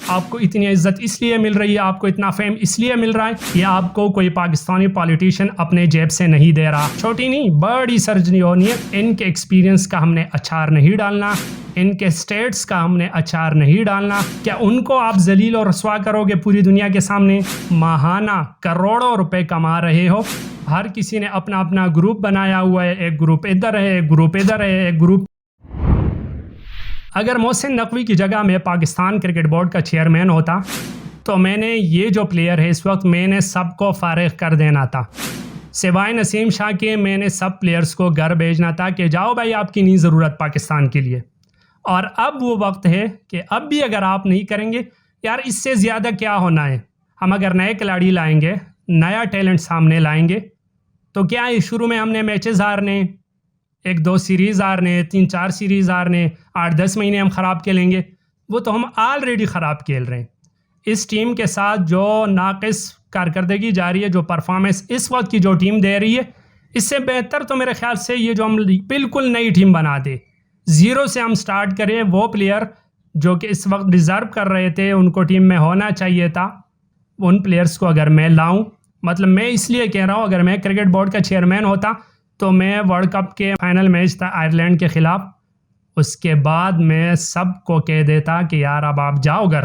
آپ کو اتنی عزت اس لیے مل رہی ہے, آپ کو اتنا فیم اس لیے مل رہا ہے, یہ آپ کو کوئی پاکستانی پالیٹیشین اپنے جیب سے نہیں دے رہا. چھوٹی نہیں بڑی سرجری ہونی ہے. ان کے ایکسپیرینس کا ہم نے اچار نہیں ڈالنا, ان کے سٹیٹس کا ہم نے اچار نہیں ڈالنا. کیا ان کو آپ ذلیل اور رسوا کرو گے پوری دنیا کے سامنے؟ ماہانہ کروڑوں روپے کما رہے ہو, ہر کسی نے اپنا اپنا گروپ بنایا ہوا ہے, ایک گروپ ادھر ہے, ایک گروپ ادھر ہے, ایک گروپ. اگر محسن نقوی کی جگہ میں پاکستان کرکٹ بورڈ کا چیئرمین ہوتا تو میں نے یہ جو پلیئر ہے اس وقت میں نے سب کو فارغ کر دینا تھا. سوائے نسیم شاہ کے میں نے سب پلیئرز کو گھر بھیجنا تھا کہ جاؤ بھائی آپ کی نہیں ضرورت پاکستان کے لیے. اور اب وہ وقت ہے کہ اب بھی اگر آپ نہیں کریں گے یار اس سے زیادہ کیا ہونا ہے. ہم اگر نئے کھلاڑی لائیں گے, نیا ٹیلنٹ سامنے لائیں گے تو کیا ہے, شروع میں ہم نے میچز ہارنے, 1-2 سیریز ہارنے, 3-4 سیریز ہارنے, 8-10 مہینے ہم خراب کھیلیں گے. وہ تو ہم آلریڈی خراب کھیل رہے ہیں. اس ٹیم کے ساتھ جو ناقص کارکردگی جاری ہے, جو پرفارمنس اس وقت کی جو ٹیم دے رہی ہے, اس سے بہتر تو میرے خیال سے یہ جو ہم بالکل نئی ٹیم بنا دے, زیرو سے ہم سٹارٹ کریں. وہ پلیئر جو کہ اس وقت ڈیزرو کر رہے تھے, ان کو ٹیم میں ہونا چاہیے تھا, ان پلیئرز کو اگر میں لاؤں, مطلب میں اس لیے کہہ رہا ہوں اگر میں کرکٹ بورڈ کا چیئرمین ہوتا تو میں ورلڈ کپ کے فائنل میچ تھا آئرلینڈ کے خلاف, اس کے بعد میں سب کو کہہ دیتا کہ یار اب آپ جاؤ گھر,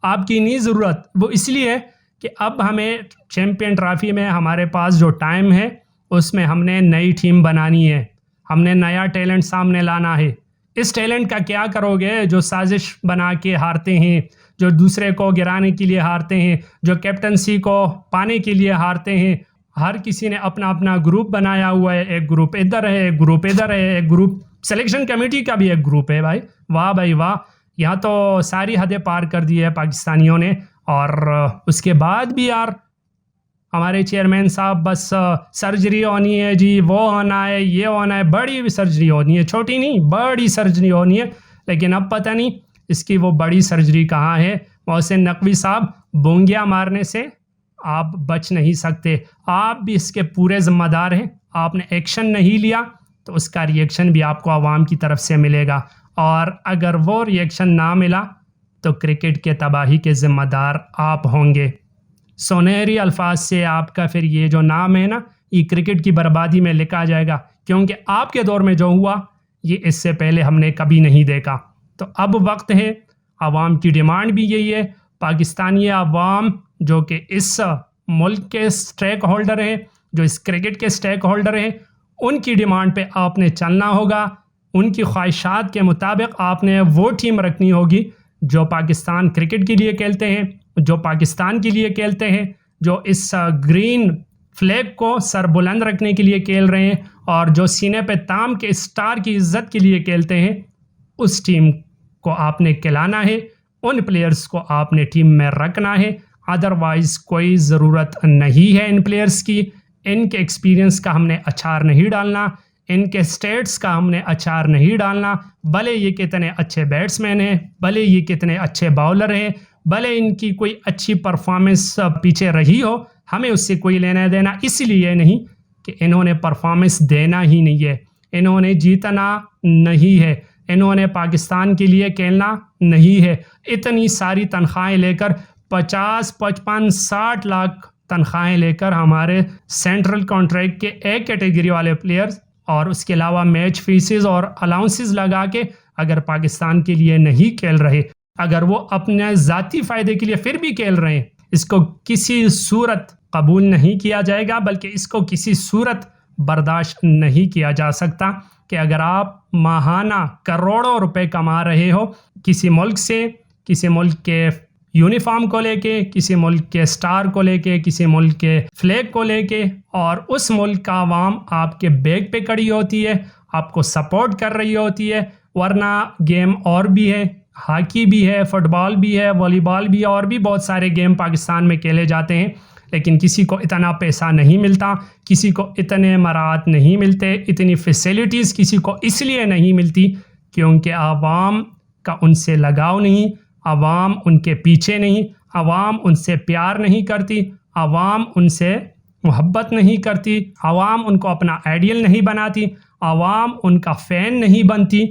آپ کی نہیں ضرورت. وہ اس لیے کہ اب ہمیں چیمپئن ٹرافی میں ہمارے پاس جو ٹائم ہے اس میں ہم نے نئی ٹیم بنانی ہے, ہم نے نیا ٹیلنٹ سامنے لانا ہے. اس ٹیلنٹ کا کیا کرو گے جو سازش بنا کے ہارتے ہیں, جو دوسرے کو گرانے کے لیے ہارتے ہیں, جو کیپٹنسی کو پانے کے لیے ہارتے ہیں. ہر کسی نے اپنا اپنا گروپ بنایا ہوا ہے, ایک گروپ ادھر ہے, ایک گروپ ادھر ہے, ایک گروپ سلیکشن کمیٹی کا بھی ایک گروپ ہے. بھائی واہ بھائی واہ, یہاں تو ساری حدیں پار کر دی ہے پاکستانیوں نے. اور اس کے بعد بھی یار ہمارے چیئرمین صاحب بس سرجری ہونی ہے جی, وہ ہونا ہے, یہ ہونا ہے, بڑی سرجری ہونی ہے, چھوٹی نہیں بڑی سرجری ہونی ہے. لیکن اب پتہ نہیں اس کی وہ بڑی سرجری کہاں ہے. محسن نقوی صاحب, بونگیا مارنے سے آپ بچ نہیں سکتے, آپ بھی اس کے پورے ذمہ دار ہیں. آپ نے ایکشن نہیں لیا تو اس کا ری ایکشن بھی آپ کو عوام کی طرف سے ملے گا, اور اگر وہ ری ایکشن نہ ملا تو کرکٹ کے تباہی کے ذمہ دار آپ ہوں گے. سنہری الفاظ سے آپ کا پھر یہ جو نام ہے نا, یہ کرکٹ کی بربادی میں لکھا جائے گا, کیونکہ آپ کے دور میں جو ہوا یہ اس سے پہلے ہم نے کبھی نہیں دیکھا. تو اب وقت ہے, عوام کی ڈیمانڈ بھی یہی ہے. پاکستانی عوام جو کہ اس ملک کے سٹیک ہولڈر ہیں, جو اس کرکٹ کے سٹیک ہولڈر ہیں, ان کی ڈیمانڈ پہ آپ نے چلنا ہوگا. ان کی خواہشات کے مطابق آپ نے وہ ٹیم رکھنی ہوگی جو پاکستان کرکٹ کے لیے کھیلتے ہیں, جو پاکستان کے لیے کھیلتے ہیں, جو اس گرین فلیگ کو سر بلند رکھنے کے لیے کھیل رہے ہیں, اور جو سینے پہ تام کے اسٹار کی عزت کے لیے کھیلتے ہیں. اس ٹیم کو آپ نے کھلانا ہے, ان پلیئرز کو آپ نے ٹیم میں رکھنا ہے. ادروائز کوئی ضرورت نہیں ہے ان پلیئرز کی. ان کے ایکسپیرینس کا ہم نے اچار نہیں ڈالنا, ان کے سٹیٹس کا ہم نے اچار نہیں ڈالنا. بھلے یہ کتنے اچھے بیٹسمین ہیں, بھلے یہ کتنے اچھے باؤلر ہیں, بھلے ان کی کوئی اچھی پرفارمنس پیچھے رہی ہو, ہمیں اس سے کوئی لینا دینا اس لیے نہیں کہ انہوں نے پرفارمنس دینا ہی نہیں ہے, انہوں نے جیتنا نہیں ہے, انہوں نے پاکستان کے لیے کھیلنا نہیں ہے. اتنی ساری تنخواہیں لے کر 50, 55, 60 لاکھ تنخواہیں لے کر ہمارے سینٹرل کانٹریکٹ کے ایک کیٹیگری والے پلیئرز, اور اس کے علاوہ میچ فیسز اور الاؤنسز لگا کے اگر پاکستان کے لیے نہیں کھیل رہے, اگر وہ اپنے ذاتی فائدے کے لیے پھر بھی کھیل رہے ہیں, اس کو کسی صورت قبول نہیں کیا جائے گا, بلکہ اس کو کسی صورت برداشت نہیں کیا جا سکتا کہ اگر آپ ماہانہ کروڑوں روپے کما رہے ہو کسی ملک سے, کسی ملک کے یونیفارم کو لے کے, کسی ملک کے سٹار کو لے کے, کسی ملک کے فلیگ کو لے کے, اور اس ملک کا عوام آپ کے بیک پہ کڑی ہوتی ہے, آپ کو سپورٹ کر رہی ہوتی ہے. ورنہ گیم اور بھی ہے, ہاکی بھی ہے, فٹ بال بھی ہے, والی بال بھی ہے, اور بھی بہت سارے گیم پاکستان میں کھیلے جاتے ہیں, لیکن کسی کو اتنا پیسہ نہیں ملتا, کسی کو اتنے مراعات نہیں ملتے, اتنی فیسیلیٹیز کسی کو اس لیے نہیں ملتی کیونکہ عوام کا ان سے لگاؤ نہیں, عوام ان کے پیچھے نہیں, عوام ان سے پیار نہیں کرتی, عوام ان سے محبت نہیں کرتی, عوام ان کو اپنا آئیڈیل نہیں بناتی, عوام ان کا فین نہیں بنتی.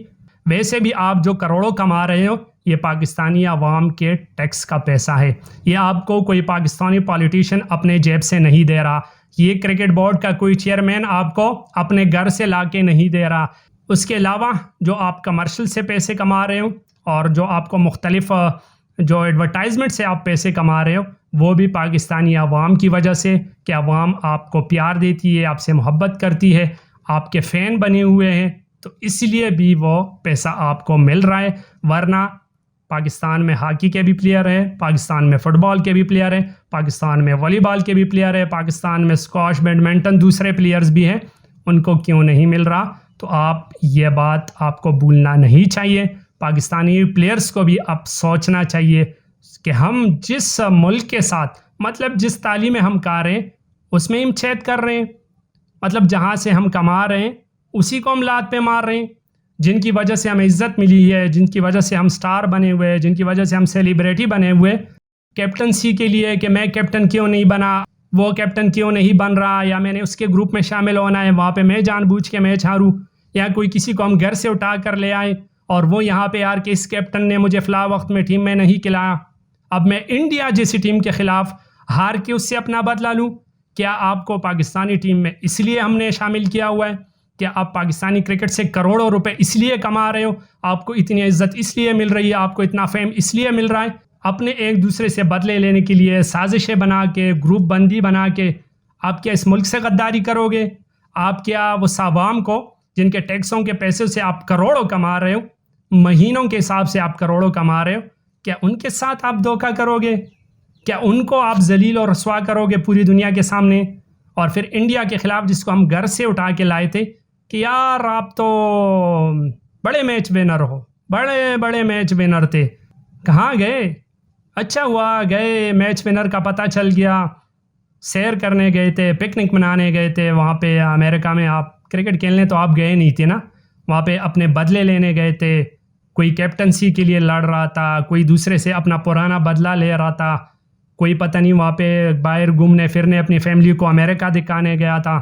ویسے بھی آپ جو کروڑوں کما رہے ہو یہ پاکستانی عوام کے ٹیکس کا پیسہ ہے. یہ آپ کو کوئی پاکستانی پالیٹیشین اپنے جیب سے نہیں دے رہا. یہ کرکٹ بورڈ کا کوئی چیئرمین آپ کو اپنے گھر سے لا کے نہیں دے رہا. اس کے علاوہ جو آپ کمرشل سے پیسے کما رہے ہو اور جو آپ کو مختلف جو ایڈورٹائزمنٹ سے آپ پیسے کما رہے ہو وہ بھی پاکستانی عوام کی وجہ سے کہ عوام آپ کو پیار دیتی ہے, آپ سے محبت کرتی ہے, آپ کے فین بنے ہوئے ہیں, تو اس لیے بھی وہ پیسہ آپ کو مل رہا ہے. ورنہ پاکستان میں ہاکی کے بھی پلیئر ہیں, پاکستان میں فٹ بال کے بھی پلیئر ہیں, پاکستان میں والی بال کے بھی پلیئر ہیں, پاکستان میں اسکواش, بیڈمنٹن دوسرے پلیئرز بھی ہیں, ان کو کیوں نہیں مل رہا؟ تو آپ یہ بات آپ کو بھولنا نہیں چاہیے. پاکستانی پلیئرز کو بھی اب سوچنا چاہیے کہ ہم جس ملک کے ساتھ مطلب جس تعلیم ہم کر رہے ہیں اس میں ہم چھید کر رہے ہیں, مطلب جہاں سے ہم کما رہے ہیں اسی کو ہم لات پہ مار رہے ہیں. جن کی وجہ سے ہمیں عزت ملی ہے, جن کی وجہ سے ہم سٹار بنے ہوئے, جن کی وجہ سے ہم سیلیبریٹی بنے ہوئے, کیپٹنسی کے لیے کہ میں کیپٹن کیوں نہیں بنا, وہ کیپٹن کیوں نہیں بن رہا, یا میں نے اس کے گروپ میں شامل ہونا ہے وہاں پہ میں جان بوجھ کے میچ ہاروں, یا کوئی کسی کو ہم گھر سے اٹھا کر لے آئیں اور وہ یہاں پہ یار کہ اس کیپٹن نے مجھے فلاں وقت میں ٹیم میں نہیں کھلایا, اب میں انڈیا جیسی ٹیم کے خلاف ہار کے اس سے اپنا بدلہ لوں. کیا آپ کو پاکستانی ٹیم میں اس لیے ہم نے شامل کیا ہوا ہے کہ آپ پاکستانی کرکٹ سے کروڑوں روپے اس لیے کما رہے ہو, آپ کو اتنی عزت اس لیے مل رہی ہے, آپ کو اتنا فیم اس لیے مل رہا ہے, اپنے ایک دوسرے سے بدلے لینے کے لیے سازشیں بنا کے, گروپ بندی بنا کے آپ کیا اس ملک سے غداری کرو گے؟ آپ کیا اس عوام کو جن کے ٹیکسوں کے پیسے سے آپ کروڑوں کما رہے ہو, مہینوں کے حساب سے آپ کروڑوں کما رہے ہو, کیا ان کے ساتھ آپ دھوکہ کرو گے؟ کیا ان کو آپ ذلیل اور رسوا کرو گے پوری دنیا کے سامنے؟ اور پھر انڈیا کے خلاف جس کو ہم گھر سے اٹھا کے لائے تھے کہ یار آپ تو بڑے میچ ونر ہو, بڑے بڑے میچ ونر تھے, کہاں گئے؟ اچھا ہوا گئے, میچ ونر کا پتہ چل گیا, سیر کرنے گئے تھے, پکنک منانے گئے تھے وہاں پہ امریکہ میں, آپ کرکٹ کھیلنے تو آپ گئے نہیں تھے نا, وہاں پہ اپنے بدلے لینے گئے تھے. کوئی کیپٹنسی کے لیے لڑ رہا تھا, کوئی دوسرے سے اپنا پرانا بدلہ لے رہا تھا, کوئی پتہ نہیں وہاں پہ باہر گھومنے پھرنے اپنی فیملی کو امریکہ دکھانے گیا تھا.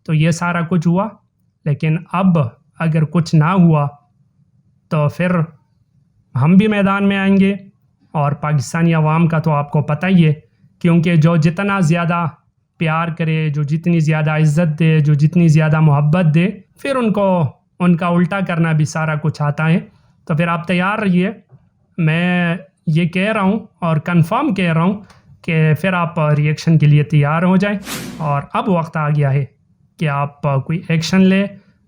تو یہ سارا کچھ ہوا, لیکن اب اگر کچھ نہ ہوا تو پھر ہم بھی میدان میں آئیں گے. اور پاکستانی عوام کا تو آپ کو پتہ ہی ہے, کیونکہ جو جتنا زیادہ پیار کرے, جو جتنی زیادہ عزت دے, جو جتنی زیادہ محبت دے, پھر ان کو ان کا الٹا کرنا بھی سارا کچھ آتا ہے. تو پھر آپ تیار رہیے, میں یہ کہہ رہا ہوں اور کنفرم کہہ رہا ہوں کہ پھر آپ ریئیکشن کے لیے تیار ہو جائیں. اور اب وقت آ گیا ہے کہ آپ کوئی ایکشن لے,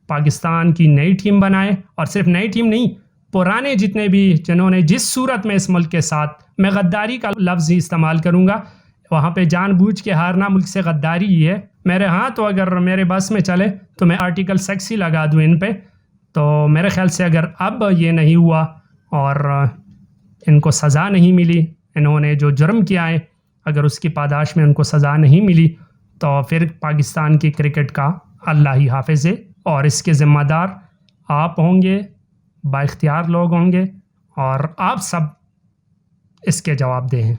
پاکستان کی نئی ٹیم بنائیں, اور صرف نئی ٹیم نہیں, پرانے جتنے بھی جنہوں نے جس صورت میں اس ملک کے ساتھ, میں غداری کا لفظ ہی استعمال کروں گا, وہاں پہ جان بوجھ کے ہارنا ملک سے غداری ہی ہے. میرے ہاں تو اگر میرے بس میں چلے تو میں آرٹیکل 6 ہی لگا دوں ان پہ. تو میرے خیال سے اگر اب یہ نہیں ہوا اور ان کو سزا نہیں ملی, انہوں نے جو جرم کیا ہے اگر اس کی پاداش میں ان کو سزا نہیں ملی, تو پھر پاکستان کی کرکٹ کا اللہ ہی حافظ ہے, اور اس کے ذمہ دار آپ ہوں گے, با اختیار لوگ ہوں گے, اور آپ سب اس کے جواب دیں.